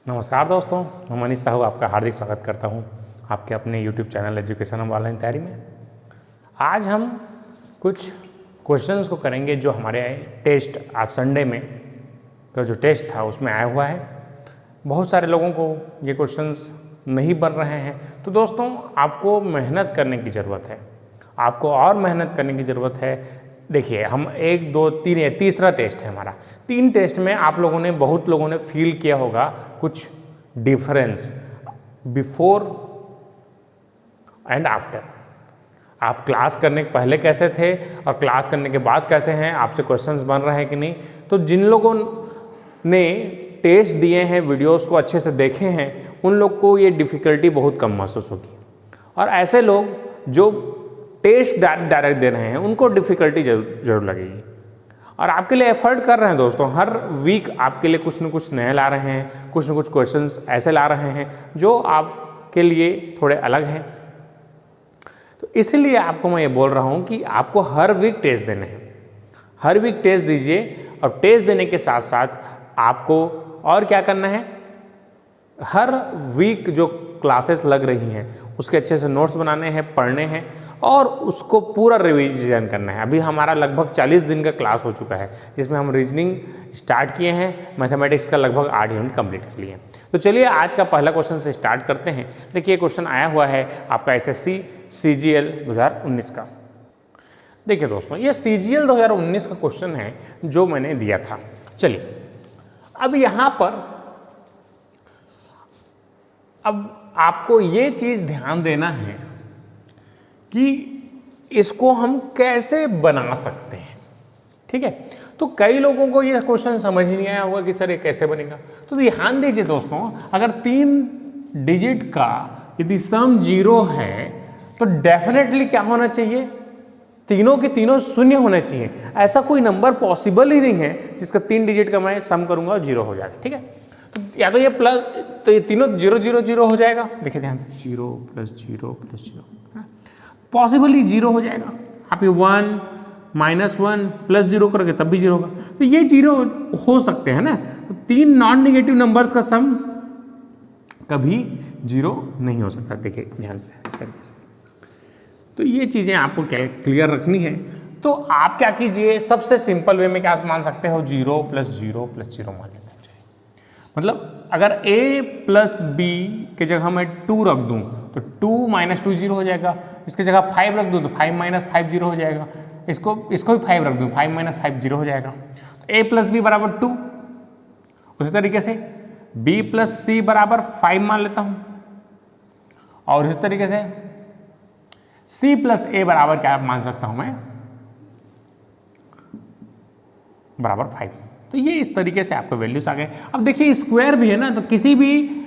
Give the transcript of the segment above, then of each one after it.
नमस्कार दोस्तों, मैं मनीष साहू आपका हार्दिक स्वागत करता हूं आपके अपने YouTube चैनल एजुकेशन ऑनलाइन तैयारी में। आज हम कुछ क्वेश्चंस को करेंगे जो हमारे टेस्ट आज संडे में का जो टेस्ट था उसमें आया हुआ है। बहुत सारे लोगों को ये क्वेश्चंस नहीं बन रहे हैं, तो दोस्तों आपको मेहनत करने की ज़रूरत है, आपको और मेहनत करने की ज़रूरत है। देखिए, हम 1, 2, 3 ये तीसरा टेस्ट है हमारा। 3 टेस्ट में आप लोगों ने बहुत लोगों ने फील किया होगा कुछ डिफरेंस बिफोर एंड आफ्टर। आप क्लास करने के पहले कैसे थे और क्लास करने के बाद कैसे हैं, आपसे क्वेश्चंस बन रहे हैं कि नहीं। तो जिन लोगों ने टेस्ट दिए हैं, वीडियोस को अच्छे से देखे हैं, उन लोग को ये डिफ़िकल्टी बहुत कम महसूस होगी, और ऐसे लोग जो टेस्ट डायरेक्ट दे रहे हैं उनको डिफ़िकल्टी जरूर लगेगी। और आपके लिए एफर्ट कर रहे हैं दोस्तों, हर वीक आपके लिए कुछ न कुछ नए ला रहे हैं, कुछ न कुछ क्वेश्चंस ऐसे ला रहे हैं जो आपके लिए थोड़े अलग हैं। तो इसलिए आपको मैं ये बोल रहा हूँ कि आपको हर वीक टेस्ट देने हैं, हर वीक टेस्ट दीजिए। और टेस्ट देने के साथ साथ आपको और क्या करना है, हर वीक जो क्लासेस लग रही हैं उसके अच्छे से नोट्स बनाने हैं, पढ़ने हैं और उसको पूरा रिवीजन करना है। अभी हमारा लगभग 40 दिन का क्लास हो चुका है, जिसमें हम रीजनिंग स्टार्ट किए हैं, मैथमेटिक्स का लगभग 8 यूनिट कंप्लीट कर लिए। तो चलिए आज का पहला क्वेश्चन से स्टार्ट करते हैं। देखिए, क्वेश्चन आया हुआ है आपका SSC CGL 2019 का। देखिए दोस्तों, ये CGL 2019 का क्वेश्चन है जो मैंने दिया था। चलिए, अब यहाँ पर अब आपको ये चीज़ ध्यान देना है कि इसको हम कैसे बना सकते हैं। ठीक है, तो कई लोगों को ये क्वेश्चन समझ ही नहीं आया होगा कि सर ये कैसे बनेगा। तो ध्यान दीजिए दोस्तों, अगर 3 डिजिट का यदि सम 0 है तो डेफिनेटली क्या होना चाहिए, तीनों के तीनों शून्य होने चाहिए। ऐसा कोई नंबर पॉसिबल ही नहीं है जिसका 3 डिजिट का मैं सम करूंगा और 0 हो जाएगा। ठीक है, तो या तो ये प्लस, तो ये तीनों 0 0 0 हो जाएगा। देखिए ध्यान से, 0 + 0 + 0 पॉसिबली 0 हो जाएगा। आप ये 1 -1 + 0 करोगे तब भी 0 होगा। तो ये 0 हो सकते हैं ना। तो 3 नॉन नेगेटिव नंबर्स का सम कभी 0 नहीं हो सकता। देखिए ध्यान से, इस तरीके से। तो ये चीज़ें आपको क्लियर रखनी है। तो आप क्या कीजिए, सबसे सिंपल वे में क्या मान सकते हो, 0 + 0 + 0 मान लेते हैं। मतलब अगर a + b के जगह मैं 2 रख दूं तो 2 - 2 0 हो जाएगा। इसकी जगह 5 रख दूं तो 5 - 5 0 हो जाएगा। इसको भी 5 रख दूं, 5 - 5 0 हो जाएगा। तो a + b = 2। उसी तरीके से b + c = 5 मान लेता हूं, और इसी तरीके से c + a बराबर क्या मान सकता हूं मैं, बराबर 5। तो ये इस तरीके से आपको वैल्यूज आ गए। अब देखिए, स्क्वायर भी है ना, तो किसी भी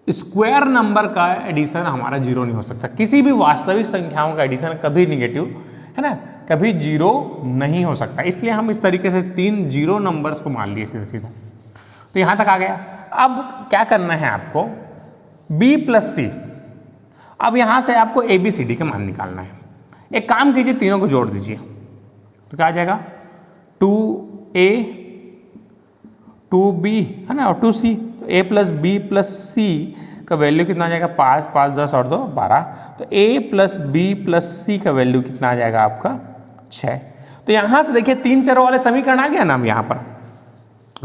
स्क्वायर नंबर का एडिशन हमारा 0 नहीं हो सकता। किसी भी वास्तविक संख्याओं का एडिशन कभी निगेटिव है ना, कभी 0 नहीं हो सकता। इसलिए हम इस तरीके से 3 0 नंबर्स को मान लिए सीधा सीधा। तो यहां तक आ गया। अब क्या करना है आपको, b + c। अब यहां से आपको ABCD का मान निकालना है। एक काम कीजिए, तीनों को जोड़ दीजिए तो क्या आ जाएगा, 2a 2b है ना, और 2c। तो a + b + c का वैल्यू कितना आ जाएगा, 5 5 10 और 2 12। तो a + b + c का वैल्यू कितना आ जाएगा आपका, 6। तो यहाँ से देखिए 3 चरों वाले समीकरण आ गया ना, यहाँ पर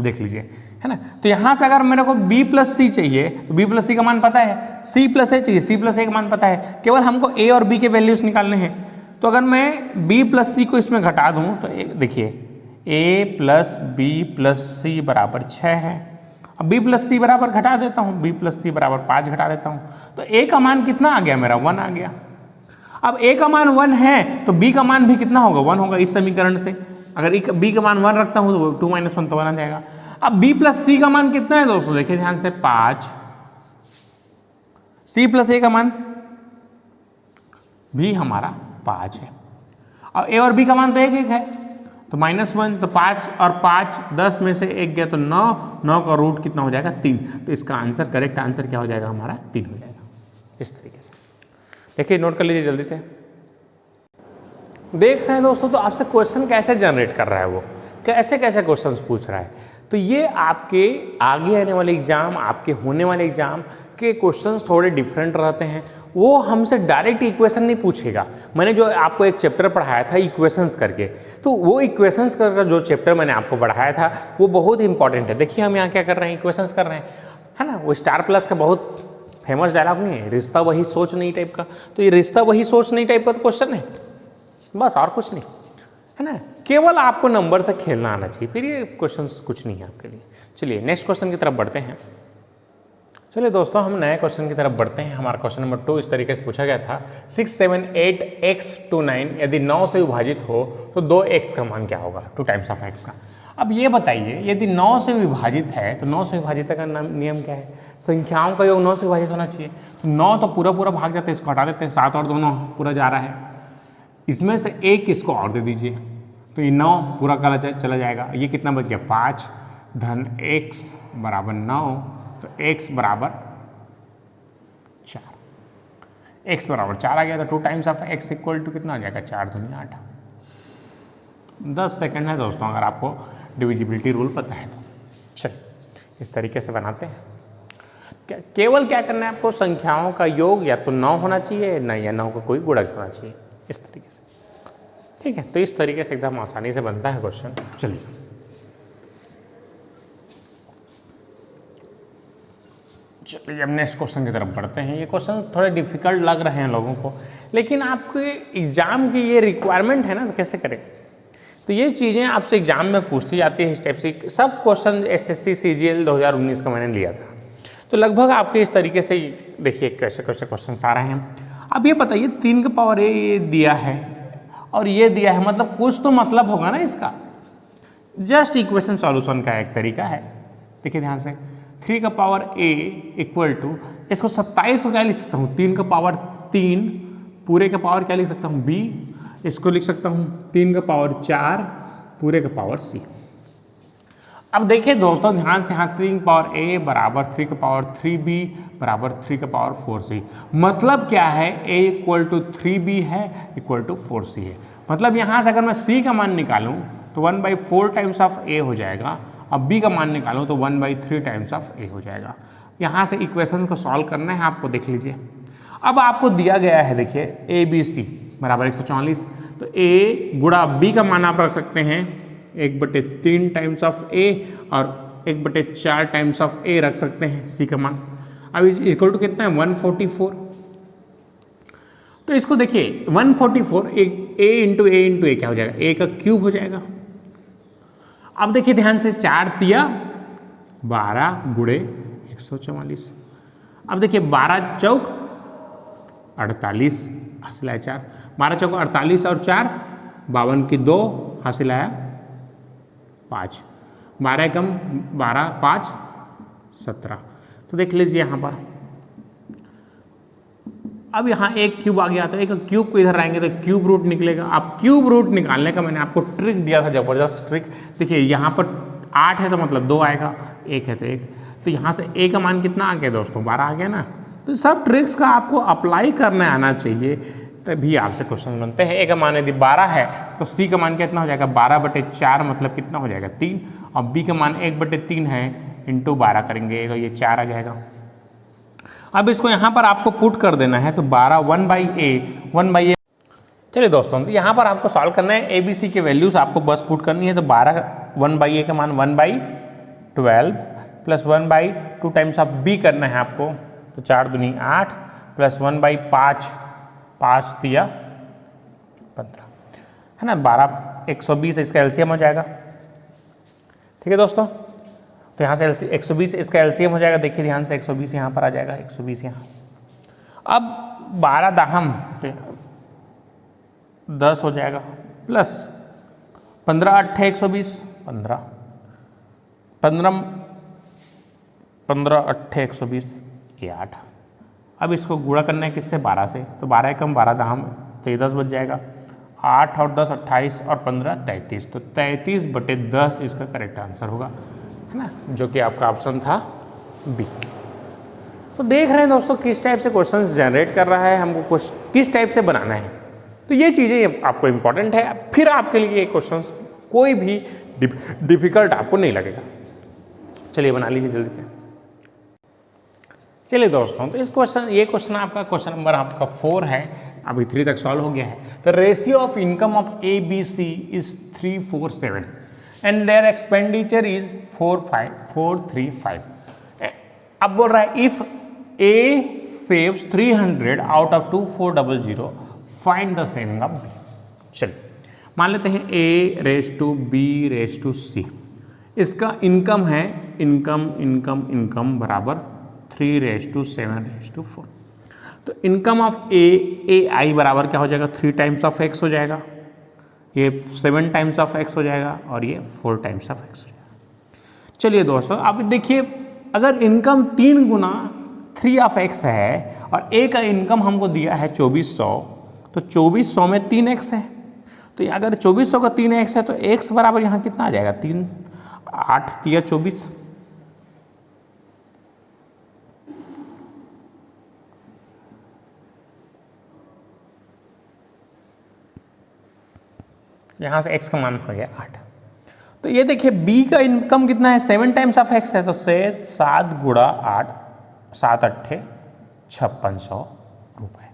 देख लीजिए है ना। तो यहाँ से अगर मेरे को b + c चाहिए तो b + c का मान पता है, c + a चाहिए, c + a का मान पता है, केवल हमको a और b के वैल्यूज निकालने हैं। तो अगर मैं b + c को इसमें घटा दूँ तो देखिए a + b + c = 6 है। अब b + c बराबर घटा देता हूँ, b + c = 5 घटा देता हूँ। तो a का मान कितना आ गया मेरा, 1 आ गया। अब a का मान 1 है तो b का मान भी कितना होगा, 1 होगा। इस समीकरण से अगर b का मान 1 रखता हूँ तो 2 - 1 तो 1 आ जाएगा। अब b + c का मान कितना है दोस्तों, देखिए ध्यान से, 5। c + a का मान भी हमारा 5 है। और a और b का मान तो 1 1 है, तो -1। तो 5 और 5 10 में से 1 गया तो 9, 9 का रूट कितना हो जाएगा, 3। तो इसका आंसर, करेक्ट आंसर क्या हो जाएगा हमारा, 3 हो जाएगा। इस तरीके से देखिए, नोट कर लीजिए जल्दी से। देख रहे हैं दोस्तों, तो आपसे क्वेश्चन कैसे जनरेट कर रहा है, वो कैसे कैसे क्वेश्चंस पूछ रहा है। तो ये आपके आगे आने वाले एग्जाम, आपके होने वाले एग्जाम के क्वेश्चंस थोड़े डिफरेंट रहते हैं। वो हमसे डायरेक्ट इक्वेशन नहीं पूछेगा। मैंने जो आपको एक चैप्टर पढ़ाया था इक्वेशंस करके, तो वो इक्वेशंस का जो चैप्टर मैंने आपको पढ़ाया था वो बहुत इंपॉर्टेंट है। देखिए हम यहाँ क्या कर रहे हैं, इक्वेशंस कर रहे हैं, है ना। वो स्टार प्लस का बहुत फेमस डायलॉग नहीं है, रिश्ता वही सोच नहीं टाइप का। तो ये रिश्ता वही सोच नहीं टाइप का तो क्वेश्चन है, बस और कुछ नहीं, है ना। केवल आपको नंबर से खेलना आना चाहिए, फिर ये क्वेश्चंस कुछ नहीं है आपके लिए। चलिए नेक्स्ट क्वेश्चन की तरफ बढ़ते हैं। चलिए दोस्तों हम नए क्वेश्चन की तरफ बढ़ते हैं। हमारा क्वेश्चन नंबर 2 इस तरीके से पूछा गया था, 6, 7, 8 x to 9 यदि 9 से विभाजित हो तो 2x का मान क्या होगा, 2 टाइम्स ऑफ x का। अब ये बताइए यदि 9 से विभाजित है तो 9 से विभाजित का नियम क्या है, संख्याओं का योग 9 से विभाजित होना चाहिए। तो 9 तो पूरा पूरा भाग जाता है, इसको हटा देते हैं, 7 और 2 पूरा जा रहा है, इसमें से एक इसको और दे दीजिए तो ये 9 पूरा चला जाएगा। ये कितना बच गया, 5 धन x बराबर 9, तो x बराबर 4, x बराबर 4 आ गया। तो 2 times of x equal to कितना आ जाएगा, 4 दूनी 8। 10 सेकंड है दोस्तों, अगर आपको डिविजिबिलिटी रूल पता है तो। चलिए इस तरीके से बनाते हैं। केवल क्या करना है आपको, संख्याओं का योग या तो 9 होना चाहिए ना, या 9 का कोई गुणज होना चाहिए, इस तरीके से, ठीक है। तो इस तरीके से एकदम आसानी से बनता है क्वेश्चन। चलिए अब नेक्स्ट क्वेश्चन की तरफ बढ़ते हैं। ये क्वेश्चन थोड़े डिफिकल्ट लग रहे हैं लोगों को, लेकिन आपके एग्जाम की ये रिक्वायरमेंट है ना, तो कैसे करें। तो ये चीज़ें आपसे एग्जाम में पूछती जाती है इस टाइप से। सब क्वेश्चन SSC CGL 2019 का मैंने लिया था, तो लगभग आपके इस तरीके से देखिए कैसे कैसे क्वेश्चन आ रहे हैं। अब ये बताइए 3 का पावर a ये दिया है और ये दिया है, मतलब कुछ तो मतलब होगा ना इसका। जस्ट इक्वेशन सॉल्यूशन का एक तरीका है, देखिए ध्यान से। 3 का पावर a इक्वल टू, इसको 27 को क्या लिख सकता हूँ, 3 का पावर 3 पूरे का पावर क्या लिख सकता हूँ b, इसको लिख सकता हूँ 3 का पावर 4 पूरे का पावर c। अब देखिए दोस्तों ध्यान से, यहाँ 3 पावर a बराबर 3 का पावर 3b बराबर 3 का पावर 4c। मतलब क्या है, a इक्वल टू 3b है इक्वल टू 4c है। मतलब यहाँ से अगर मैं c का मान निकालूँ तो 1/4 टाइम्स ऑफ a हो जाएगा, अब b का मान निकालूँ तो 1/3 टाइम्स ऑफ a हो जाएगा। यहाँ से इक्वेशन को सॉल्व करना है आपको, देख लीजिए। अब आपको दिया गया है, देखिए ABC बराबर 144, तो a गुणा b का मान आप रख सकते हैं 1/3 टाइम्स ऑफ a और 1/4 टाइम्स ऑफ a रख सकते हैं c का मान। अब इक्वल टू कितना है, 144। तो इसको देखिए 144 a इंटू ए क्या हो जाएगा, a का क्यूब हो जाएगा। अब देखिए ध्यान से, 4 तिया 12 गुणे 144। अब देखिए 12 चौक 48 हासिल आया 4, 12 चौक 48 और 4 52 की 2 हासिल आया 5, 12 कम 12 5 17। तो देख लीजिए यहाँ पर, अब यहाँ एक क्यूब आ गया, तो एक क्यूब को इधर आएंगे तो क्यूब रूट निकलेगा। अब क्यूब रूट निकालने का मैंने आपको ट्रिक दिया था, जबरदस्त ट्रिक। देखिए यहाँ पर 8 है तो मतलब 2 आएगा, 1 है तो 1, तो यहाँ से a का मान कितना आ गया दोस्तों, 12 आ गया ना। तो सब ट्रिक्स का आपको अप्लाई करने आना चाहिए, तभी आपसे क्वेश्चन बनते हैं। a का मान यदि 12 है तो c का मान कितना हो जाएगा, 12/4 मतलब कितना हो जाएगा 3, और b का मान 1/3 है इंटू 12 करेंगे तो ये 4 आ जाएगा। अब इसको यहाँ पर आपको पुट कर देना है, तो 12 1/a। चलिए दोस्तों, तो यहाँ पर आपको सॉल्व करना है, ABC के वैल्यूज आपको बस पुट करनी है। तो 12 1/a का मान 1/12 प्लस 1/2 टाइम्स ऑफ b करना है आपको, तो 4 दूनी 8 प्लस 1/5 5 तिया 15, है ना। 12 120 इसका एलसीएम हो जाएगा, ठीक है दोस्तों। तो यहाँ से 120 इसका एलसीएम हो जाएगा, देखिए ध्यान से 120 यहाँ पर आ जाएगा, 120 यहाँ। अब 12 दाहम 10 हो जाएगा प्लस 15 8 120 15 15 15 8 120 ये 8। अब इसको गुणा करना है किससे, 12 से, तो 12 कम 12 दाहम तो ये 10 बच जाएगा। 8 और 10 28 और 15 33, तो 33/10 इसका करेक्ट आंसर होगा, है ना, जो कि आपका ऑप्शन था बी। तो देख रहे हैं दोस्तों किस टाइप से क्वेश्चंस जनरेट कर रहा है, हमको किस टाइप से बनाना है। तो ये चीज़ें आपको इंपॉर्टेंट है, फिर आपके लिए ये क्वेश्चंस कोई भी डिफिकल्ट आपको नहीं लगेगा। चलिए बना लीजिए जल्दी से। चलिए दोस्तों, तो ये क्वेश्चन आपका क्वेश्चन नंबर आपका 4 है, अभी 3 तक सॉल्व हो गया है। The ratio of income of A B C is 347 and their expenditure is 435। अब बोल रहा है if A saves 300 out of 2400 find the saving of B. चलिए मान लेते हैं A race to B race to C, इसका इनकम है इनकम बराबर 3:7:4। तो इनकम ऑफ ए आई बराबर क्या हो जाएगा, 3 टाइम्स ऑफ एक्स हो जाएगा, ये 7 टाइम्स ऑफ एक्स हो जाएगा और ये 4 टाइम्स ऑफ एक्स हो जाएगा। चलिए दोस्तों, अब देखिए अगर इनकम 3 गुना 3 ऑफ एक्स है और ए का इनकम हमको दिया है 2400, तो 2400 में 3x है, तो अगर 2400 का 3x है तो x बराबर यहाँ कितना आ जाएगा, 3 8 3 24। यहाँ से x का मान हो गया 8। तो ये देखिए b का इनकम कितना है, 7 टाइम्स ऑफ x है, तो 7 गुणा 8 7 8 5600 रुपए।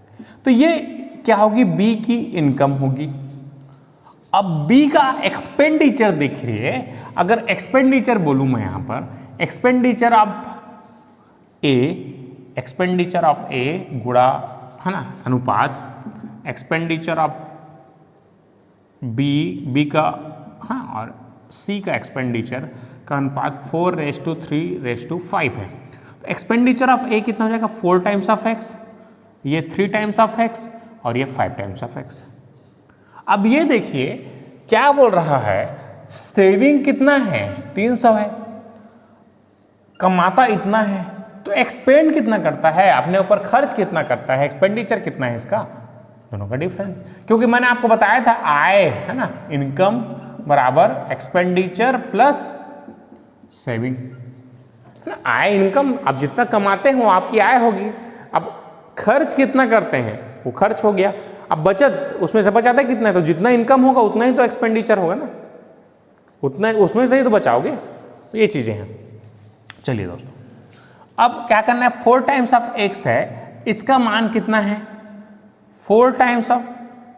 तो ये क्या होगी, b की इनकम होगी। अब b का एक्सपेंडिचर देखिए, अगर एक्सपेंडिचर बोलूँ मैं यहाँ पर एक्सपेंडिचर ऑफ ए गुणा है ना अनुपात एक्सपेंडिचर ऑफ बी का, हाँ, और सी का एक्सपेंडिचर का अनुपात 4:3:5 है। तो एक्सपेंडिचर ऑफ ए कितना हो जाएगा, 4 टाइम्स ऑफ एक्स, ये 3 टाइम्स ऑफ एक्स और ये 5 टाइम्स ऑफ एक्स। अब ये देखिए क्या बोल रहा है, सेविंग कितना है 300 है, कमाता इतना है, तो एक्सपेंड कितना करता है, अपने ऊपर खर्च कितना करता है, एक्सपेंडिचर कितना है इसका, दोनों का डिफरेंस। क्योंकि मैंने आपको बताया था आय है ना, इनकम बराबर एक्सपेंडिचर प्लस सेविंग, आय इनकम, आप जितना कमाते हो आपकी आय होगी, अब खर्च कितना करते हैं वो खर्च हो गया, अब बचत उसमें से बचाता है कितना है, तो जितना इनकम होगा उतना ही तो एक्सपेंडिचर होगा ना, उतना उसमें से ही तो बचाओगे। तो ये चीजें हैं। चलिए दोस्तों, अब क्या करना है, 4 टाइम्स ऑफ एक्स है, इसका मान कितना है, 4 टाइम्स ऑफ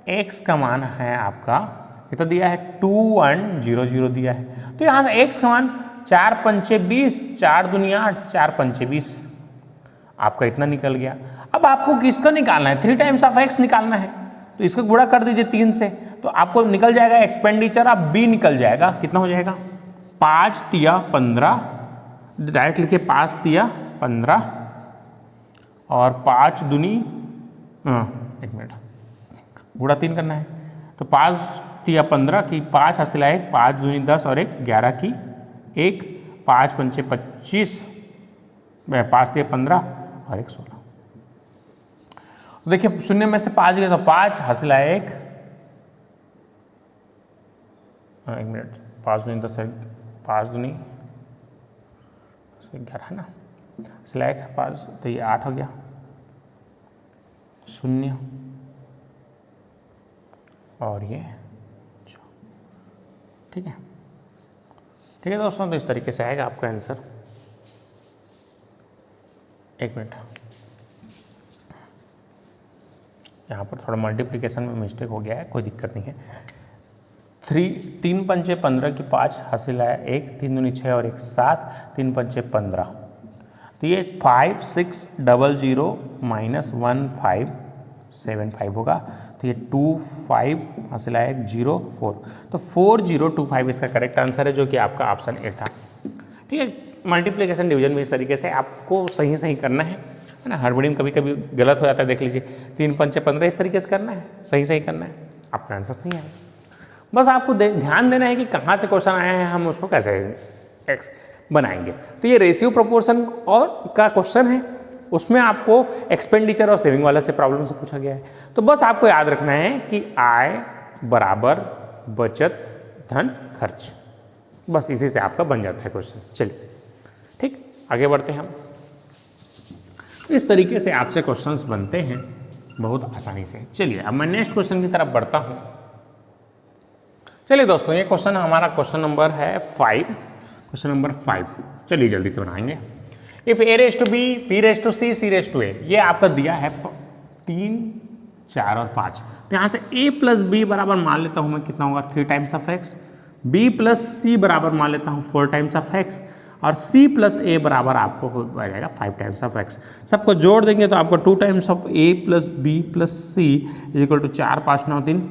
एक्स का मान है आपका, ये तो दिया है 2100 दिया है, तो यहाँ से एक्स का मान 4 पंचे 20, 4 दूनी 8, 4 पंचे 20, आपका इतना निकल गया। अब आपको किसका निकालना है, 3 टाइम्स ऑफ एक्स निकालना है, तो इसको गुणा कर दीजिए 3 से, तो आपको निकल जाएगा एक्सपेंडिचर ऑफ बी निकल जाएगा, कितना हो जाएगा 5 तिया 15, डायरेक्ट लिखिए 5 तिया 15 और 5 दूनी, एक मिनट, गुणा 3 करना है, तो 5 तिया 15 की 5 हासिल 1, 5 दूनी 10 और 1 11 की 1, 5 पंचे 25, 5 तिया 15 और 1 16। तो देखिए शून्य में से 5 गए तो 5 हासिल 1, एक मिनट, 5 दूनी 10, 5 दूनी 11 है ना, हासिल 1 5, तो ये 8 हो गया, 0 और ये 4। ठीक है दोस्तों, तो इस तरीके से आएगा आपका आंसर। एक मिनट, यहाँ पर थोड़ा मल्टीप्लिकेशन में मिस्टेक हो गया है, कोई दिक्कत नहीं है। 3 पंचे 15 की 5 हासिल आया 1, 3 दूनी 6 और 1 7, 3 पंचे 15, तो ये 5600 माइनस 1575 होगा, तो ये 25 हासिल आया 0 4, तो 4025 इसका करेक्ट आंसर है, जो कि आपका ऑप्शन ए था। ठीक है, मल्टीप्लिकेशन डिवीजन में इस तरीके से आपको सही करना है ना, हड़बड़ी में कभी कभी गलत हो जाता है, देख लीजिए 3 पंचे 15 इस तरीके से करना है, सही करना है, आपका आंसर सही आएगा। बस आपको ध्यान देना है कि कहाँ से क्वेश्चन आया है, हम उसको कैसे एक्स बनाएंगे। तो ये रेशियो प्रोपोर्शन और का क्वेश्चन है, उसमें आपको एक्सपेंडिचर और सेविंग वाला से प्रॉब्लम से पूछा गया है। तो बस आपको याद रखना है कि आय बराबर बचत धन खर्च, बस इसी से आपका बन जाता है क्वेश्चन। चलिए ठीक, आगे बढ़ते हैं हम। इस तरीके से आपसे क्वेश्चंस बनते हैं बहुत आसानी से। चलिए अब मैं नेक्स्ट क्वेश्चन की तरफ बढ़ता हूँ। चलिए दोस्तों, ये क्वेश्चन हमारा क्वेश्चन नंबर है 5, क्वेश्चन नंबर 5। चलिए जल्दी से बनाएंगे। If a raise to B, b raise to C, c raise to a, ये आपका दिया है 3, 4 और 5। तो यहाँ से a प्लस बी बराबर मान लेता हूँ मैं कितना होगा 3 times of x, b plus C बराबर मान लेता हूँ 4 टाइम्स ऑफ x, और c प्लस a बराबर आपको हो जाएगा 5 टाइम्स ऑफ x। सबको जोड़ देंगे तो आपको 2 times of a plus B plus C is equal to 4, 5, 9, 3,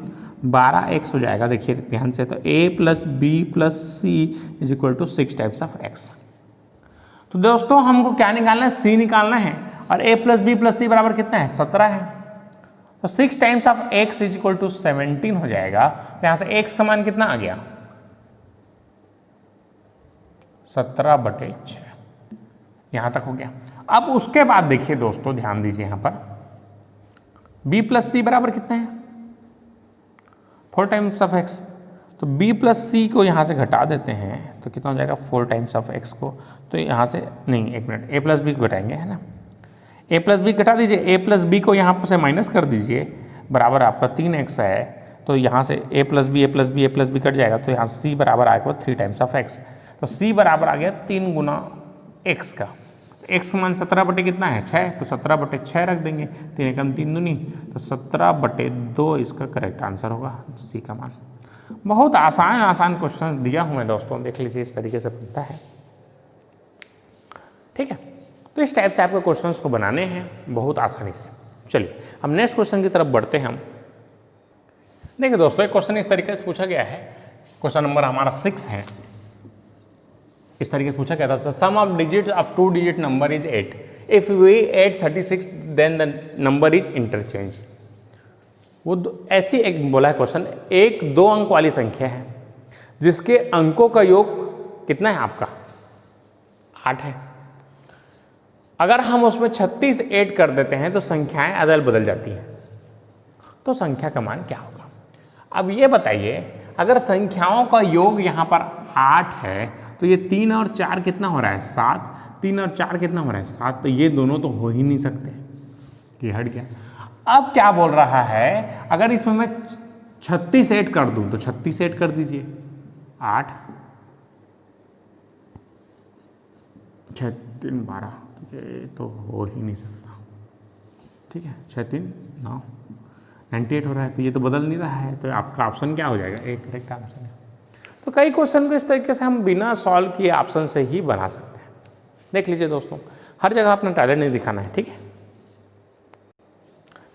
12x हो जाएगा। देखिए ध्यान से, तो a plus B plus C is equal to 6 times of x। तो दोस्तों हमको क्या निकालना है, c निकालना है, और a plus B plus C बराबर कितना है 17 है। तो 6 times of x is equal to 17 हो जाएगा। तो यहाँ से x का मान कितना आ गया 17/6, यहाँ तक हो गया। अब उसके बाद देखिए दोस्तों ध्यान दीजिए यहाँ पर b प्लस सी बराबर कितना है 4 टाइम्स ऑफ x। तो b प्लस सी को यहाँ से घटा देते हैं तो कितना हो जाएगा 4 टाइम्स ऑफ x को, तो यहाँ से नहीं, एक मिनट, a प्लस बी को घटाएंगे है ना, a प्लस बी घटा दीजिए, a प्लस बी को यहाँ से माइनस कर दीजिए, बराबर आपका 3x है। तो यहाँ से a प्लस बी कट जाएगा, तो यहाँ c बराबर आएगा 3 टाइम्स ऑफ x। तो c बराबर आ गया 3 गुना x का। x का मान 17 कितना है 6, तो 17/6 रख देंगे, 3 एकम 3 दूनी, तो 17/2 इसका करेक्ट आंसर होगा c का मान। बहुत आसान क्वेश्चन दिया हूँ मैं दोस्तों, देख लीजिए इस तरीके से बनता है, ठीक है। तो इस टाइप से आपको क्वेश्चंस को बनाने हैं बहुत आसानी से। चलिए अब नेक्स्ट क्वेश्चन की तरफ बढ़ते हैं हम। देखिए दोस्तों एक क्वेश्चन इस तरीके से पूछा गया है, क्वेश्चन नंबर हमारा 6 है। इस तरीके से पूछा गया था, sum of digits of 2 digit number is 8, if we add 36 then the number is interchange. वो ऐसी एक बोला है क्वेश्चन, एक 2 अंक वाली संख्या है जिसके अंकों का योग कितना है आपका 8 है। अगर हम उसमें 36 ऐड कर देते हैं तो संख्याएं अदल बदल जाती हैं, तो संख्या का मान क्या होगा। अब ये बताइए, अगर संख्याओं का योग यहाँ पर 8 है तो ये 3 और 4 कितना हो रहा है 7, 3 और 4 कितना हो रहा है 7, तो ये दोनों तो हो ही नहीं सकते, ये हट गया। अब क्या बोल रहा है, अगर इसमें मैं 36 ऐड कर दूं तो 36 ऐड कर दीजिए, 8 6 3 12, ये तो हो ही नहीं सकता, ठीक है। 6 3 9 98 हो रहा है, तो ये तो बदल नहीं रहा है, तो आपका ऑप्शन क्या हो जाएगा, एक करेक्ट ऑप्शन है। तो कई क्वेश्चन को इस तरीके से हम बिना सॉल्व किए ऑप्शन से ही बना सकते हैं। देख लीजिए दोस्तों, हर जगह अपना टैलेंट नहीं दिखाना है, ठीक है।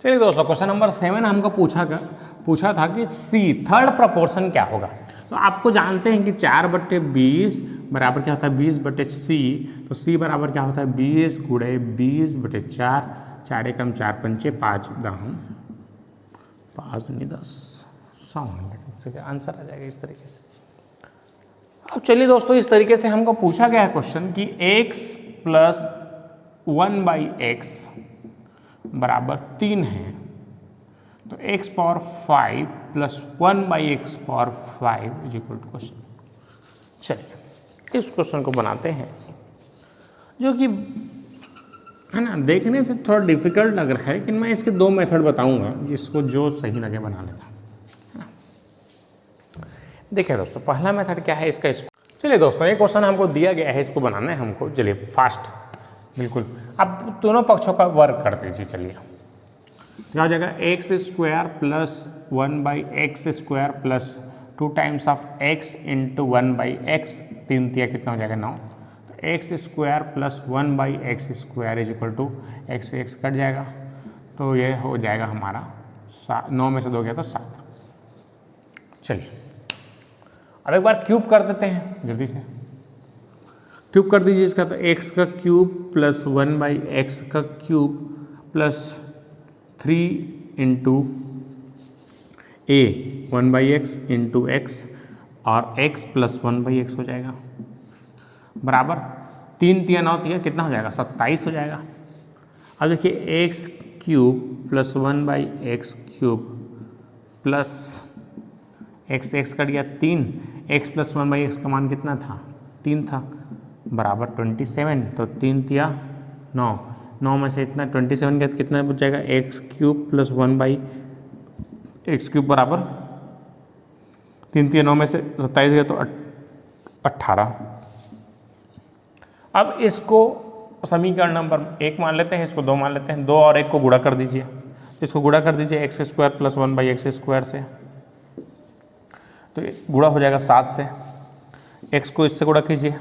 चलिए दोस्तों क्वेश्चन नंबर 7 हमको पूछा था कि c थर्ड प्रपोर्शन क्या होगा। तो आपको जानते हैं कि 4/20 बराबर क्या होता है 20/c, तो c बराबर क्या होता है 20 गुणे 20/4, 4 एकम 4 पंचे 5 दाम 5 दूनी 10, 100 आंसर आ जाएगा इस तरीके से। अब चलिए दोस्तों इस तरीके से हमको पूछा गया है क्वेश्चन कि x प्लस 1/x बराबर 3 है, तो x power 5 plus 1/x power 5 is equal to question. चलिए इस क्वेश्चन को बनाते हैं, जो कि है ना देखने से थोड़ा डिफिकल्ट लग रहा है, लेकिन मैं इसके 2 मेथड बताऊंगा जिसको जो सही लगे बना लेना, है ना। देखिए दोस्तों पहला मेथड क्या है इसका, चलिए दोस्तों ये क्वेश्चन हमको दिया गया है, इसको बनाना है हमको। चलिए फास्ट बिल्कुल, अब दोनों पक्षों का वर्क कर दीजिए। चलिए क्या हो जाएगा x² plus 1/x² plus 2 times of x into 1/x, 3 तिया कितना हो जाएगा 9, तो x² plus 1/x² is equal to x से x कट जाएगा, तो ये हो जाएगा हमारा 9 में से 2 गया तो 7। चलिए अब एक बार क्यूब कर देते हैं, जल्दी से क्यूब कर दीजिए इसका, तो x का क्यूब प्लस 1/x का cube plus 3 into a 1/x into x और x प्लस 1/x हो जाएगा, बराबर 3 तिया 9 तिया कितना हो जाएगा 27 हो जाएगा। अब देखिए x cube plus 1/x cube plus x cut गया 3, x प्लस 1/x का मान कितना था 3 था, बराबर 27, तो 3 तिया 9, 9 में से इतना 27 गया तो कितना बच जाएगा x cube plus 1/x cube बराबर 3 तिया 9 में से 27 गया तो 18, अब इसको समीकरण नंबर 1 मान लेते हैं, इसको 2 मान लेते हैं। 2 और 1 को गुणा कर दीजिए, इसको गुणा कर दीजिए एक्स स्क्वायर प्लस 1/x² से, तो गुणा हो जाएगा 7 से। x को इससे गुणा कीजिए,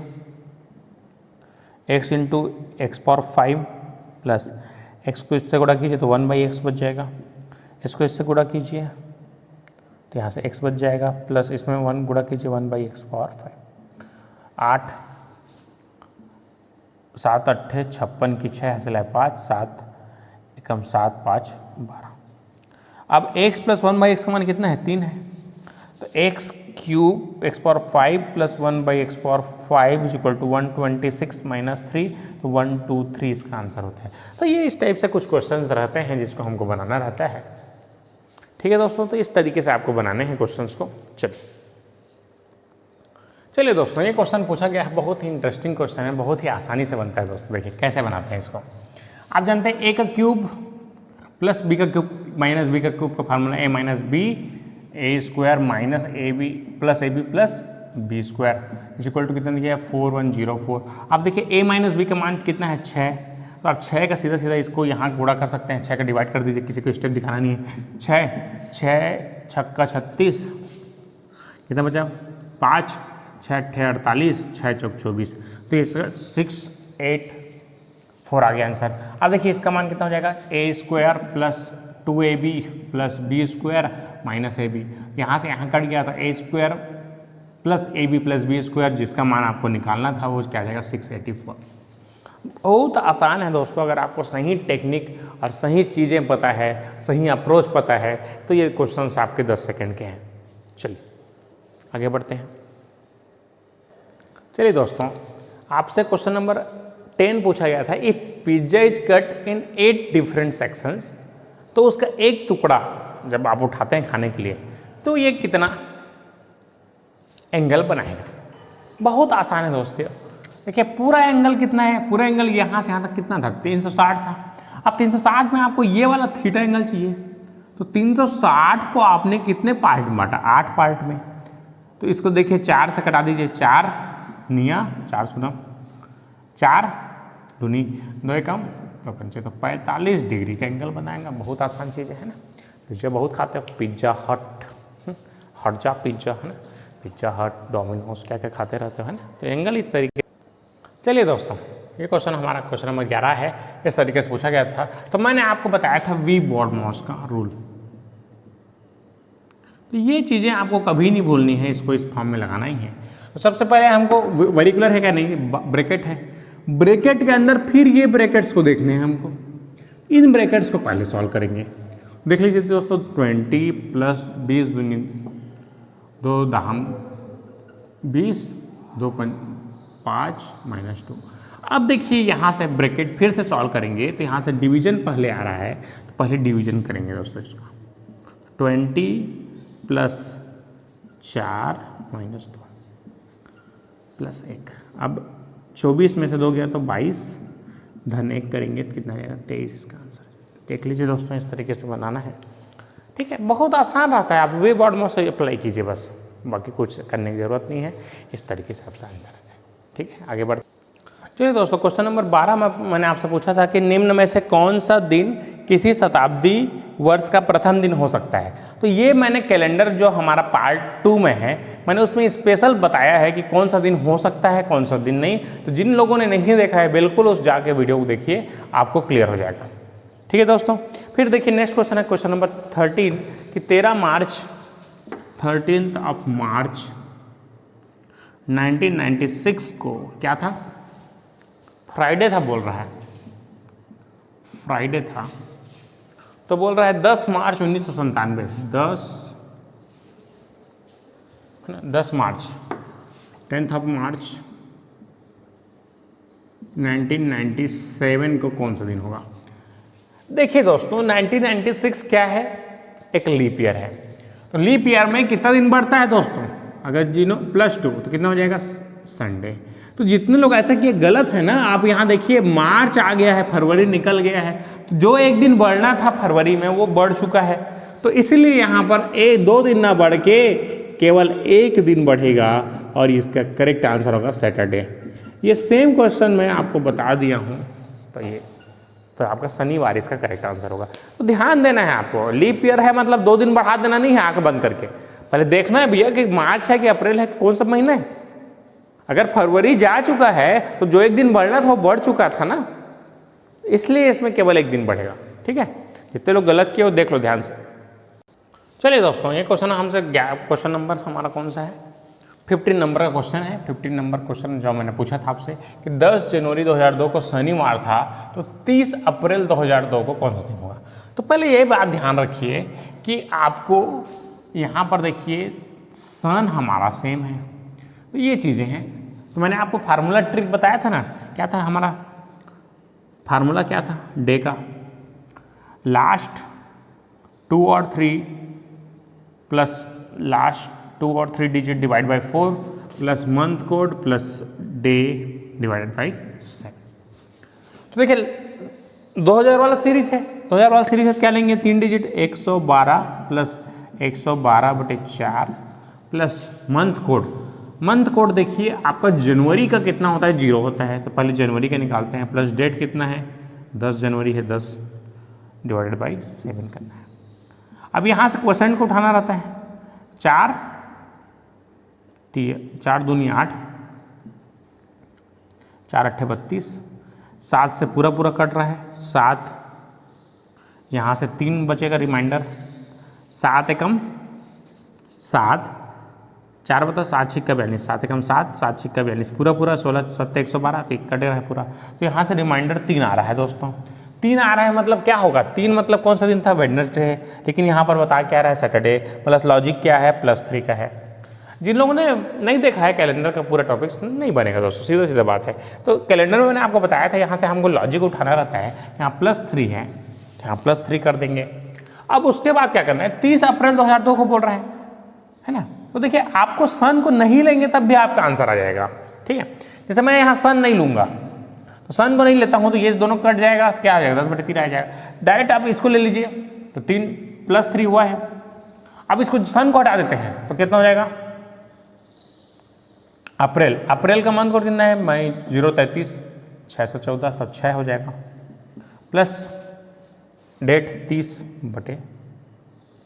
x into x power 5 plus x को इससे गुणा कीजिए तो 1/x बच जाएगा। इसको इससे गुणा कीजिए तो यहाँ से x बच जाएगा, प्लस इसमें 1 गुणा कीजिए 1/x पावर 5। 8 7 8 56 की 6 हासिल है 5, 7 एकम 7 5 12। अब x प्लस 1/x का मान कितना है? 3 है, तो x cube x power 5 plus 1/x power 5 is equal to 126 minus 3, तो 123 इसका आंसर होता है। तो ये इस टाइप से कुछ क्वेश्चंस रहते हैं जिसको हमको बनाना रहता है। ठीक है दोस्तों, तो इस तरीके से आपको बनाने हैं क्वेश्चंस को। चलिए दोस्तों, ये क्वेश्चन पूछा गया है, बहुत ही इंटरेस्टिंग क्वेश्चन है, बहुत ही आसानी से बनता है दोस्तों। देखिए कैसे बनाते हैं इसको। आप जानते हैं a का क्यूब प्लस b का क्यूब माइनस b का क्यूब का formula a minus B A square minus A B plus B square is equal to कितना दिया है? 4104। अब देखिए a माइनस बी का मान कितना है? 6। तो आप 6 का सीधा सीधा इसको यहाँ गुणा कर सकते हैं। 6 का डिवाइड कर दीजिए, किसी को स्टेप दिखाना नहीं है। 6 छक्का 36, कितना बचा? 5 6 6 48, 6 चौक 24, तो ये 6 8 4 आ गया आंसर। अब देखिए इसका मान कितना हो जाएगा? A square plus 2ab plus B square minus A B, यहाँ से यहाँ कट गया था A square plus A B plus B square, जिसका मान आपको निकालना था वो क्या आ जाएगा? 684। बहुत आसान है दोस्तों, अगर आपको सही टेक्निक और सही चीज़ें पता है, सही अप्रोच पता है, तो ये क्वेश्चंस आपके 10 सेकंड के हैं। चलिए आगे बढ़ते हैं। चलिए दोस्तों, आपसे क्वेश्चन नंबर 10 पूछा गया था, if pizza is cut in 8 different sections, तो उसका एक टुकड़ा जब आप उठाते हैं खाने के लिए तो ये कितना एंगल बनाएगा? बहुत आसान है दोस्तों। देखिए पूरा एंगल कितना है? पूरा एंगल यहाँ से यहाँ तक कितना था? 360 था। अब 360 में आपको ये वाला थीटा एंगल चाहिए, तो 360 को आपने कितने पार्ट में बांटा? 8 पार्ट में। तो इसको देखिए 4 से कटा दीजिए, 4 निया 4 सुना 4 दूनी 2 एकम 2 पंचे, तो 45 डिग्री का एंगल बनाएगा। बहुत आसान चीज़ है ना। पिज्जा बहुत खाते हो, पिज्जा हट, हटजा पिज्जा है ना, पिज्जा हट, डोमिनोज, क्या क्या खाते रहते हो है ना। तो एंगल इस तरीके। चलिए दोस्तों, ये क्वेश्चन हमारा क्वेश्चन नंबर 11 है, इस तरीके से पूछा गया था। तो मैंने आपको बताया था वी बॉडमॉस का रूल। तो ये चीज़ें आपको कभी नहीं भूलनी है, इसको इस फॉर्म में लगाना ही है। तो सबसे पहले हमको वेरिकुलर है क्या? नहीं, ब्रैकेट है। ब्रैकेट के अंदर फिर ये ब्रैकेट्स को देखने हैं हमको। इन ब्रैकेट्स को पहले सॉल्व करेंगे। देख लीजिए दोस्तों, 20 प्लस 20 दूनी 2 दाम 20 2 5 माइनस 2। अब देखिए यहाँ से ब्रैकेट फिर से सॉल्व करेंगे तो यहाँ से डिवीजन पहले आ रहा है, तो पहले डिवीजन करेंगे दोस्तों इसका। 20 प्लस 4 माइनस 2 प्लस 1। अब 24 में से 2 गया तो 22 धन 1 करेंगे तो कितना आएगा? 23 इसका आंसर। देख लीजिए दोस्तों, इस तरीके से बनाना है। ठीक है, बहुत आसान रहता है। आप वे बॉडमॉस से अप्लाई कीजिए बस, बाकी कुछ करने की ज़रूरत नहीं है। इस तरीके से आपसे आंसर आ जाएगा। ठीक है, आगे बढ़। चलिए दोस्तों, क्वेश्चन नंबर 12 में मैंने आपसे पूछा था कि निम्न में से कौन सा दिन किसी शताब्दी वर्ष का प्रथम दिन हो सकता है। तो ये मैंने कैलेंडर जो हमारा पार्ट 2 में है, मैंने उसमें स्पेशल बताया है कि कौन सा दिन हो सकता है, कौन सा दिन नहीं। तो जिन लोगों ने नहीं देखा है, बिल्कुल उस जाके वीडियो को देखिए, आपको क्लियर हो जाएगा। ठीक है दोस्तों, फिर देखिए नेक्स्ट क्वेश्चन है क्वेश्चन नंबर 13 कि 13 ऑफ मार्च 1996 को क्या था? फ्राइडे था बोल रहा है, फ्राइडे था। तो बोल रहा है 10 मार्च 1997, 10 मार्च 10th ऑफ मार्च 1997 को कौन सा दिन होगा? देखिए दोस्तों, 1996 क्या है? एक लीप ईयर है। तो लीप ईयर में कितना दिन बढ़ता है दोस्तों? अगर जीनो +2 तो कितना हो जाएगा? संडे। तो जितने लोग ऐसा किए गलत है ना। आप यहाँ देखिए, मार्च आ गया है, फरवरी निकल गया है, तो जो एक दिन बढ़ना था फरवरी में वो बढ़ चुका है। तो इसलिए यहाँ पर 2 दिन ना बढ़ के केवल 1 दिन बढ़ेगा और इसका करेक्ट आंसर होगा सैटरडे। ये सेम क्वेश्चन मैं आपको बता दिया हूँ, तो आपका शनिवार इसका करेक्ट आंसर होगा। तो ध्यान देना है आपको, लीप ईयर है मतलब 2 दिन बढ़ा देना नहीं है आंख बंद करके, पहले देखना है भैया कि मार्च है कि अप्रैल है, कौन सा महीना है। अगर फरवरी जा चुका है तो जो 1 दिन बढ़ना था वो बढ़ चुका था ना, इसलिए इसमें केवल 1 दिन बढ़ेगा। ठीक है, जितने लोग गलत किए वो देख लो ध्यान से। चलिए दोस्तों, ये क्वेश्चन हमसे क्वेश्चन नंबर हमारा कौन सा है, 15 नंबर का क्वेश्चन है। 15 नंबर क्वेश्चन जो मैंने पूछा था आपसे कि 10 जनवरी 2002 को शनिवार था, तो 30 अप्रैल 2002 को कौन सा दिन होगा। तो पहले ये बात ध्यान रखिए कि आपको यहाँ पर देखिए सन हमारा सेम है, तो ये चीज़ें हैं। तो मैंने आपको फार्मूला ट्रिक बताया था ना, क्या था हमारा फार्मूला, क्या था डे का, लास्ट 2 और 3 प्लस लास्ट 2 और 3 digit divide by 4 plus month code plus day divided by 7। तो देखिए 2000 वाला सीरीज है, 2000 वाला सीरीज है, क्या लेंगे 3 digit 112 plus 112/4 plus month code देखिए आपका जनवरी का कितना होता है, 0 होता है, तो पहले जनवरी का निकालते हैं, प्लस डेट कितना है 10 जनवरी है, 10 डिवाइडेड बाई 7 करना है। अब यहाँ से क्वोशेंट को उठाना रहता है, 4 दूनी 8, 4 अट्ठे 32, 7 से पूरा कट रहा है, 7 यहाँ से 3 बचेगा रिमाइंडर, 7 एकम 7, 4 बता 7 छिक्का 42, 7 एकम 7, 7 छिक्का 42, पूरा 16 7 112, तो कटे रहा है पूरा। तो यहाँ से रिमाइंडर 3 आ रहा है दोस्तों, 3 आ रहा है मतलब क्या होगा, 3 मतलब कौन सा दिन था, वेडनेसडे है, लेकिन यहाँ पर बता क्या रहा है सैटरडे, प्लस लॉजिक क्या है +3 का है। जिन लोगों ने नहीं देखा है कैलेंडर का पूरा टॉपिक नहीं बनेगा दोस्तों, सीधा बात है। तो कैलेंडर में मैंने आपको बताया था यहाँ से हमको लॉजिक उठाना रहता है, यहाँ +3 है, यहाँ +3 कर देंगे। अब उसके बाद क्या करना है, 30 अप्रैल 2002 को बोल रहा है ना। तो देखिए आपको सन को नहीं लेंगे तब भी आपका आंसर आ जाएगा। ठीक है, जैसे मैं यहाँ सन नहीं लूंगा, तो सन को नहीं लेता हूँ, तो ये दोनों कट जाएगा, क्या आ जाएगा 10/3 आ जाएगा। डायरेक्ट आप इसको ले लीजिए, तो 3 + 3 हुआ है। अब इसको सन को हटा देते हैं तो कितना हो जाएगा, अप्रैल का मंथ कोड कितना है, मई 033 614, तो 6 हो जाएगा, प्लस डेट 30 बटे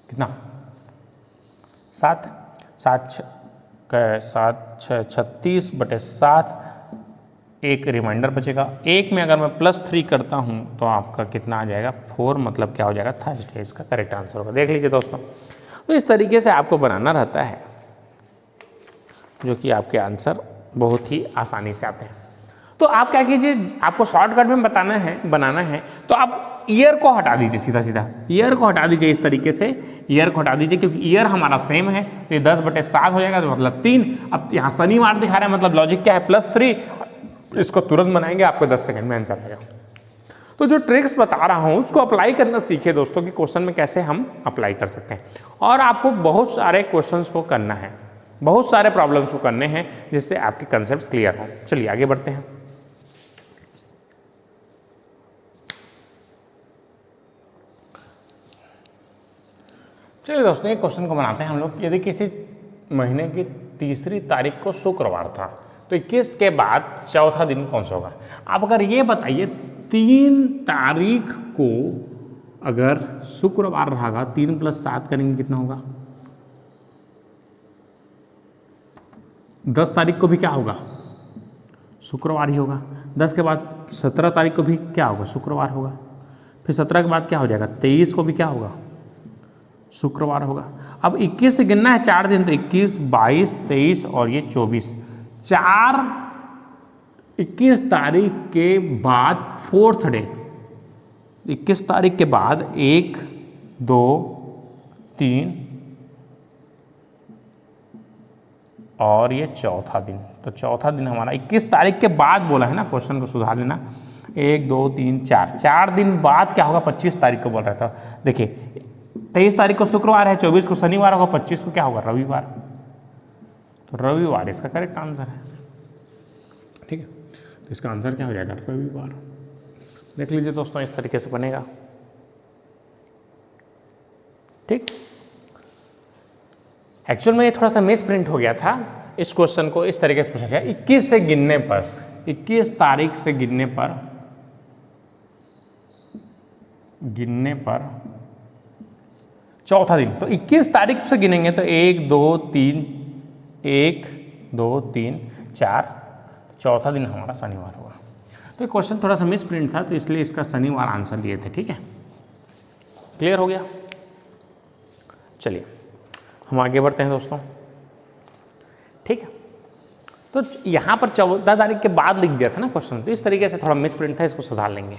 कितना 7 36/7, एक रिमाइंडर बचेगा, एक में अगर मैं +3 करता हूँ तो आपका कितना आ जाएगा 4, मतलब क्या हो जाएगा थर्सडे, इसका करेक्ट आंसर होगा। देख लीजिए दोस्तों, तो इस तरीके से आपको बनाना रहता है, जो कि आपके आंसर बहुत ही आसानी से आते हैं। तो आप क्या कीजिए, आपको शॉर्टकट में बनाना है, तो आप ईयर को हटा दीजिए, सीधा ईयर को हटा दीजिए, इस तरीके से ईयर को हटा दीजिए, क्योंकि ईयर हमारा सेम है, तो ये 10/7 हो जाएगा, तो मतलब 3। अब यहाँ शनिवार दिखा रहा है, मतलब लॉजिक क्या है +3, इसको तुरंत बनाएंगे, आपको 10 सेकंड में आंसर आएगा। तो जो ट्रिक्स बता रहा हूँ उसको अप्लाई करना सीखिए दोस्तों, कि क्वेश्चन में कैसे हम अप्लाई कर सकते हैं। और आपको बहुत सारे क्वेश्चंस को करना है, बहुत सारे प्रॉब्लम्स को करने हैं, जिससे आपके कंसेप्ट क्लियर हो। चलिए आगे बढ़ते हैं। चलिए दोस्तों, एक क्वेश्चन को बनाते हैं हम लोग। यदि किसी महीने की 3री तारीख को शुक्रवार था, तो 21 के बाद चौथा दिन कौन सा होगा। आप अगर ये बताइए 3 तारीख को अगर शुक्रवार रहेगा, 3 + 7 करेंगे कितना होगा, 10 तारीख को भी क्या होगा, शुक्रवार ही होगा। 10 के बाद 17 तारीख को भी क्या होगा, शुक्रवार होगा। फिर 17 के बाद क्या हो जाएगा, 23 को भी क्या होगा, शुक्रवार होगा। अब 21 से गिनना है 4 दिन, तो 21, 22, 23 और ये 24, 21 तारीख के बाद 4th डे, 21 तारीख के बाद 1, 2, 3 और ये चौथा दिन। तो चौथा दिन हमारा 21 तारीख के बाद बोला है ना, क्वेश्चन को सुधार लेना, 1, 2, 3, 4 दिन बाद क्या होगा, 25 तारीख को बोल रहा था। देखिए 23 तारीख को शुक्रवार है, 24 को शनिवार होगा, 25 को क्या होगा, रविवार। तो रविवार इसका करेक्ट आंसर है। ठीक है, तो इसका आंसर क्या हो जाएगा, रविवार। देख लीजिए दोस्तों, इस तरीके से बनेगा। ठीक, एक्चुअल में ये थोड़ा सा मिस प्रिंट हो गया था, इस क्वेश्चन को इस तरीके से पूछा गया 21 से गिनने पर, 21 तारीख से गिनने पर चौथा दिन, तो 21 तारीख से गिनेंगे तो 1 2 3 1 2 3 4, चौथा दिन हमारा शनिवार होगा। तो क्वेश्चन थोड़ा सा मिस प्रिंट था, तो इसलिए इसका शनिवार आंसर दिए थे। ठीक है, क्लियर हो गया। चलिए हम आगे बढ़ते हैं दोस्तों। ठीक है, तो यहाँ पर 14 तारीख के बाद लिख दिया था ना क्वेश्चन, तो इस तरीके से थोड़ा मिस प्रिंट था, इसको सुधार लेंगे।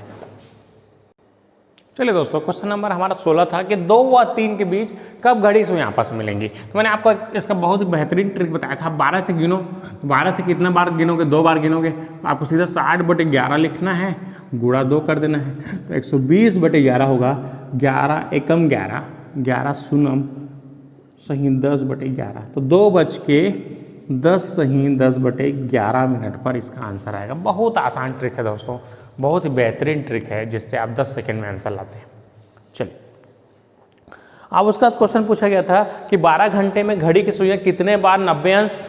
चलिए दोस्तों, क्वेश्चन नंबर हमारा 16 था कि 2 व 3 के बीच कब घड़ी सुई आपस में मिलेंगी। तो मैंने आपको इसका बहुत ही बेहतरीन ट्रिक बताया था। 12 से गिनो, 12 से कितना बार गिनोगे, 2 बार गिनोगे, तो आपको सीधा 60/11 लिखना है, गुणा 2 कर देना है, तो 120/11 होगा। 11 एकम 11, 11 शून्यम सही 10/11, तो 2:10 पर इसका आंसर आएगा। बहुत आसान ट्रिक है दोस्तों, बहुत ही बेहतरीन ट्रिक है, जिससे आप 10 सेकंड में आंसर लाते हैं। चलिए, अब उसका क्वेश्चन पूछा गया था कि 12 घंटे में घड़ी की सुइयां कितने बार 90 अंश,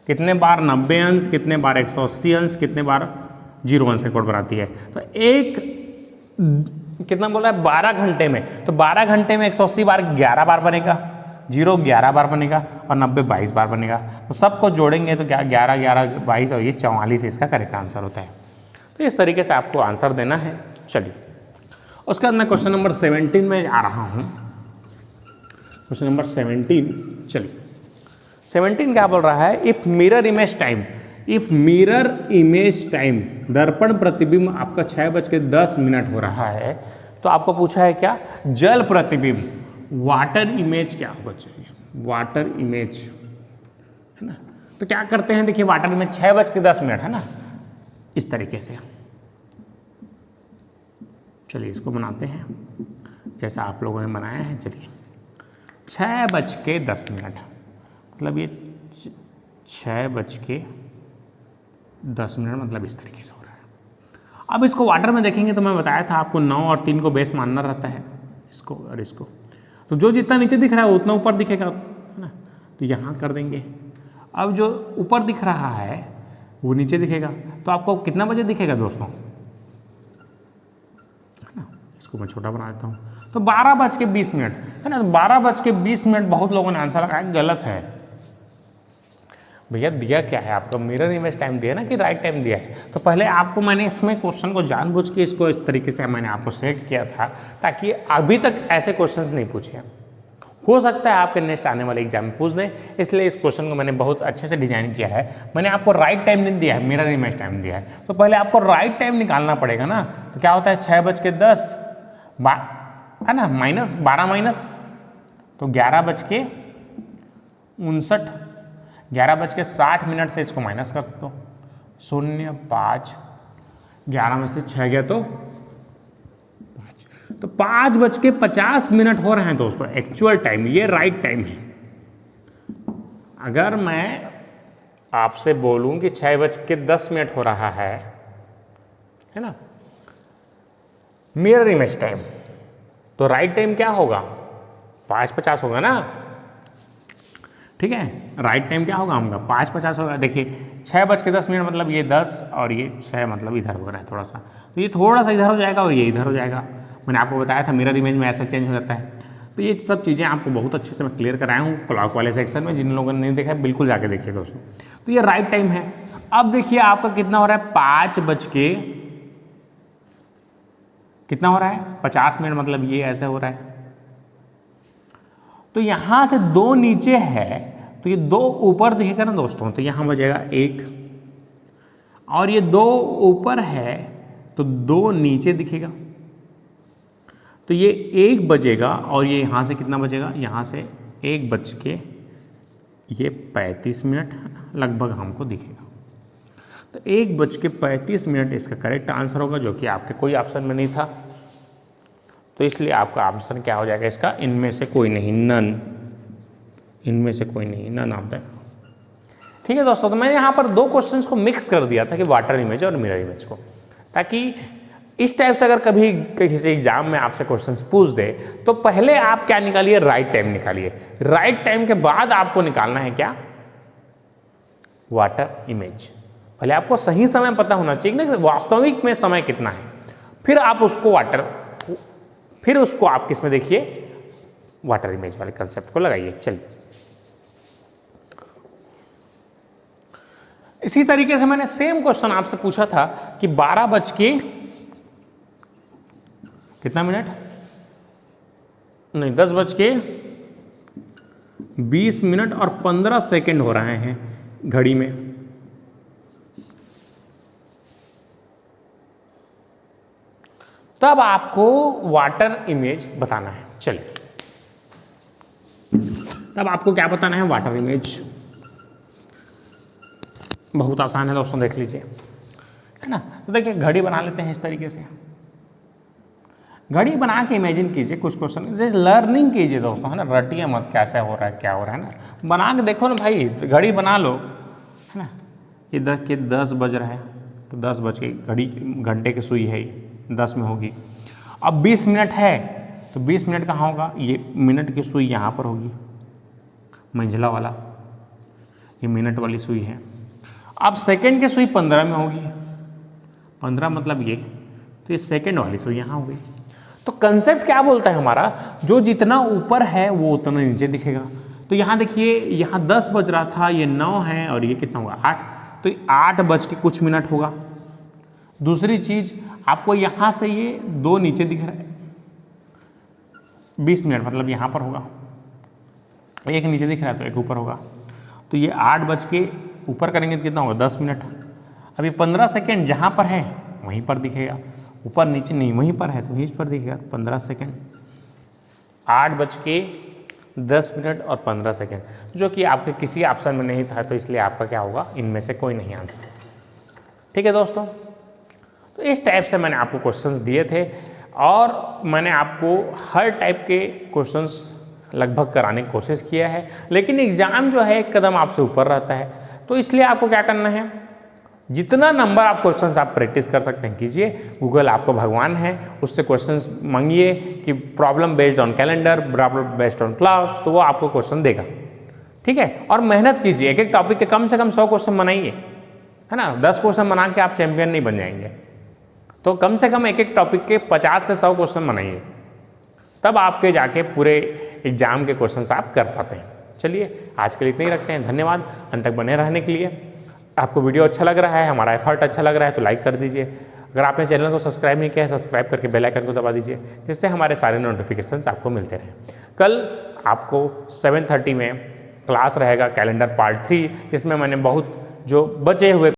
कितने बार 90 अंश, कितने बार 180 अंश, कितने बार 0 अंश का कोण बनाती है। तो एक कितना बोला है 12 घंटे में, तो 12 घंटे में 180 बार 11 बार बनेगा, 0 11 बार बनेगा और 90 22 बार बनेगा। तो सबको जोड़ेंगे तो क्या 11 11 22 और ये 44 इसका करेक्ट आंसर होता है। तो इस तरीके से आपको आंसर देना है। चलिए, उसके बाद मैं क्वेश्चन नंबर 17 में आ रहा हूँ। क्वेश्चन नंबर 17, चलिए 17 क्या बोल रहा है, इफ मिरर इमेज टाइम, दर्पण प्रतिबिंब आपका 6:10 हो रहा है, तो आपको पूछा है क्या, जल प्रतिबिंब वाटर इमेज क्या होगा चाहिए, वाटर इमेज है ना। तो क्या करते हैं, देखिए वाटर इमेज 6:10 है ना, इस तरीके से। चलिए इसको बनाते हैं जैसा आप लोगों ने बनाया है। चलिए 6:10, मतलब ये 6:10 मतलब इस तरीके से हो रहा है। अब इसको वाटर में देखेंगे तो मैं बताया था आपको 9 और 3 को बेस मानना रहता है, इसको और इसको, तो जो जितना नीचे दिख रहा है उतना ऊपर दिखेगा, है ना। तो यहाँ कर देंगे। अब जो ऊपर दिख रहा है वो नीचे दिखेगा, तो आपको कितना बजे दिखेगा दोस्तों, है ना। इसको मैं छोटा बना देता हूँ, तो 12:20 है ना। 12:20 बहुत लोगों ने आंसर लगाया, गलत है भैया। दिया क्या है आपको, मिरर इमेज टाइम दिया ना कि राइट टाइम दिया है। तो पहले आपको मैंने इसमें क्वेश्चन को जानबूझ के इसको इस तरीके से मैंने आपको सेट किया था, ताकि अभी तक ऐसे क्वेश्चंस नहीं पूछे। हो सकता है आपके नेक्स्ट आने वाले एग्जाम में पूछ दें, इसलिए इस क्वेश्चन को मैंने बहुत अच्छे से डिजाइन किया है। मैंने आपको राइट टाइम नहीं दिया है, मिरर इमेज टाइम दिया है। तो पहले आपको राइट टाइम निकालना पड़ेगा ना। तो क्या होता है 6:10 है ना, माइनस 12 माइनस, तो 11:59, 11:60 से इसको माइनस कर सकते हो, 0 5, 11 में से 6 गया तो 5, तो 5:50 हो रहे हैं दोस्तों एक्चुअल टाइम, ये राइट टाइम है। अगर मैं आपसे बोलूं कि 6:10 हो रहा है ना, मिरर इमेज टाइम, तो राइट टाइम क्या होगा, 5:50 होगा ना। ठीक है, राइट टाइम क्या होगा हमका 5:50 होगा। देखिए 6:10 मतलब ये 10 और ये 6 मतलब इधर हो रहा है थोड़ा सा, तो ये थोड़ा सा इधर हो जाएगा और ये इधर हो जाएगा। मैंने आपको बताया था मिरर इमेज में ऐसा चेंज हो जाता है। तो ये सब चीज़ें आपको बहुत अच्छे से मैं क्लियर कराया हूँ क्लॉक वाले सेक्शन में। जिन लोगों ने नहीं देखा है बिल्कुल जाके देखिए दोस्तों। तो ये राइट टाइम है। अब देखिए आपका कितना हो रहा है, 50 मिनट, मतलब ये ऐसे हो रहा है। तो यहां से 2 नीचे है, तो ये 2 ऊपर दिखेगा ना दोस्तों, तो यहां बजेगा 1, और ये 2 ऊपर है तो 2 नीचे दिखेगा, तो ये 1 बजेगा। और ये यहां से कितना बजेगा, यहां से 1:35 लगभग हमको दिखेगा। तो 1:35 इसका करेक्ट आंसर होगा, जो कि आपके कोई ऑप्शन में नहीं था। तो इसलिए आपका आंसर क्या हो जाएगा इसका, इनमें से कोई नहीं, नन, इनमें से कोई नहीं, नन ऑफ दैट। ठीक है दोस्तों, तो मैंने यहाँ पर 2 क्वेश्चंस को मिक्स कर दिया था कि वाटर इमेज और मिरर इमेज को, ताकि इस टाइप से अगर कभी किसी एग्जाम में आपसे क्वेश्चंस पूछ दे तो पहले आप क्या निकालिए, राइट टाइम निकालिए। राइट टाइम के बाद आपको निकालना है क्या, वाटर इमेज। पहले आपको सही समय पता होना चाहिए ना कि वास्तविक में समय कितना है, फिर आप उसको आप किस में देखिए, वाटर इमेज वाले कंसेप्ट को लगाइए। चलिए, इसी तरीके से मैंने सेम क्वेश्चन आपसे पूछा था कि 12 बज के कितना मिनट, नहीं 10 बज के 20 मिनट और 15 सेकेंड हो रहे हैं घड़ी में। तब आपको वाटर इमेज बताना है। चलिए, तब आपको क्या बताना है, वाटर इमेज। बहुत आसान है दोस्तों, देख लीजिए, है ना। तो देखिए, घड़ी बना लेते हैं इस तरीके से। घड़ी बना के इमेजिन कीजिए कुछ क्वेश्चन, जैसे लर्निंग कीजिए दोस्तों, है ना, रटिए मत कैसे हो रहा है क्या हो रहा है ना, बना के देखो ना भाई, घड़ी बना लो, है ना। ये 10 बज रहा है, तो 10 बज के घड़ी घंटे की सुई है, ये 10 में होगी। अब 20 मिनट है, तो 20 मिनट कहाँ होगा, ये मिनट की सुई यहाँ पर होगी, मंझला वाला, ये मिनट वाली सुई है। अब सेकंड की सुई 15 में होगी, 15 मतलब ये, तो ये सेकंड वाली सुई यहाँ होगी। तो कंसेप्ट क्या बोलता है हमारा, जो जितना ऊपर है वो उतना नीचे दिखेगा। तो यहाँ देखिए, यहाँ 10 बज रहा था, ये 9 है, और ये कितना होगा 8, तो 8 बज के कुछ मिनट होगा। दूसरी चीज, आपको यहाँ से ये 2 नीचे दिख रहा है, 20 मिनट मतलब यहाँ पर होगा, एक नीचे दिख रहा है तो एक ऊपर होगा। तो ये 8 बज के ऊपर करेंगे तो कितना होगा 10 मिनट। अभी 15 सेकेंड जहाँ पर है वहीं पर दिखेगा, ऊपर नीचे नहीं, वहीं पर है तो वहीं पर दिखेगा 15 सेकेंड। 8 बज के 10 मिनट और 15 सेकेंड, जो कि आपके किसी ऑप्शन में नहीं था, तो इसलिए आपका क्या होगा, इनमें से कोई नहीं आंसर। ठीक है दोस्तों, तो इस टाइप से मैंने आपको क्वेश्चंस दिए थे, और मैंने आपको हर टाइप के क्वेश्चंस लगभग कराने की कोशिश किया है, लेकिन एग्जाम जो है एक कदम आपसे ऊपर रहता है, तो इसलिए आपको क्या करना है, जितना नंबर आप क्वेश्चंस आप प्रैक्टिस कर सकते हैं कीजिए। गूगल आपको भगवान है, उससे क्वेश्चंस मांगिए कि problem based on calendar, problem based on clock, तो वो आपको क्वेश्चन देगा। ठीक है, और मेहनत कीजिए, एक एक टॉपिक के कम से कम 100 क्वेश्चन बनाइए, है ना। 10 क्वेश्चन बना के आप चैंपियन नहीं बन जाएंगे, तो कम से कम एक एक टॉपिक के 50 से 100 क्वेश्चन बनाइए, तब आपके जाके पूरे एग्जाम के क्वेश्चन आप कर पाते हैं। चलिए, आज के लिए इतना ही रखते हैं, धन्यवाद अंत तक बने रहने के लिए। आपको वीडियो अच्छा लग रहा है, हमारा एफर्ट अच्छा लग रहा है, तो लाइक कर दीजिए। अगर आपने चैनल को सब्सक्राइब नहीं किया है, सब्सक्राइब करके बेल आइकन को दबा दीजिए, जिससे हमारे सारे नोटिफिकेशंस आपको मिलते रहें। कल आपको 7:30 में क्लास रहेगा कैलेंडर पार्ट 3, जिसमें मैंने बहुत जो बचे हुए